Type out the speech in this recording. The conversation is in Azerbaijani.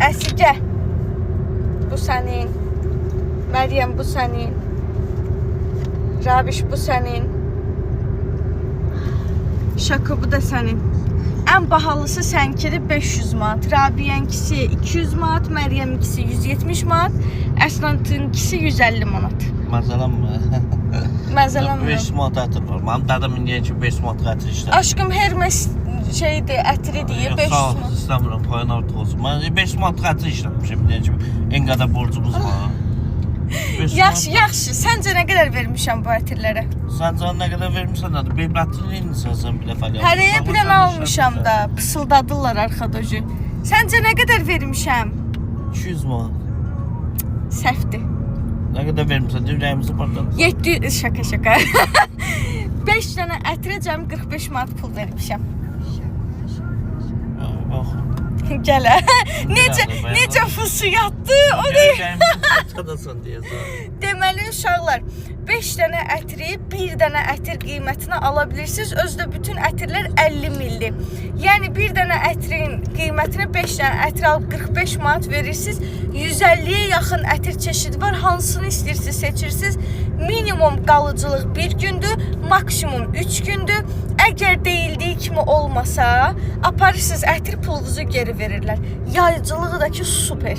Əsigə, bu sənin. Məryəm, bu sənin. Rabiş, bu sənin. Şaka, bu da sənin. Ən bahalısı sənkidir 500 manat. Rabiyənkisi 200 manat, Məryəminkisi 170 manat, Əsnantınkisi 150 manat. Məzələnmə. Məzələnmə. 500 manat ətir var. Mənim dədəm indiyə ki 500 manat ətir işlədir. Aşkım, Hermes şeydir, ətri deyir, 500 Sağ ol, manat. istəmirəm, payın artıq olsun. Mən 500 manat ətir işləmişim indiyə ki. En qədər borcumuz var. Yaxşı, yaxşı. Səncə nə qədər vermişəm bu ətirlərə? Səncə nə qədər vermişsən nədir? Bir ətrini sən bir dəfə yapmışsan. Hərəyə bir dənə almışam da, pısıldadırlar arxadocu. Səncə nə qədər vermişəm? 200 manat. Səhvdir. Nə qədər vermişsən? Ürəyimizi partladın. 700, şaka. 5 dənə ətirə cəm 45 manat pul vermişəm. Bax. Gələ. Necə fısıyatdı, o ne? Ürəyimizi partladasın deyəsən. Deməli uşaqlar, 5 dənə ətri 1 dənə ətir qiymətinə ala bilirsiniz. Özdə bütün ətirlər 50 milli. Yəni 1 dənə ətrin qiymətinə 5 dənə ətir alıb 45 manat verirsiniz. 150-yə yaxın ətir çeşidi var. Hansını istəyirsiniz seçirsiniz. Minimum qalıcılıq 1 gündür, maksimum 3 gündür. Əgər deyildiyi kimi olmasa, aparırsınız ətir, pulunuzu geri verirlər. Yayıcılığı da ki super.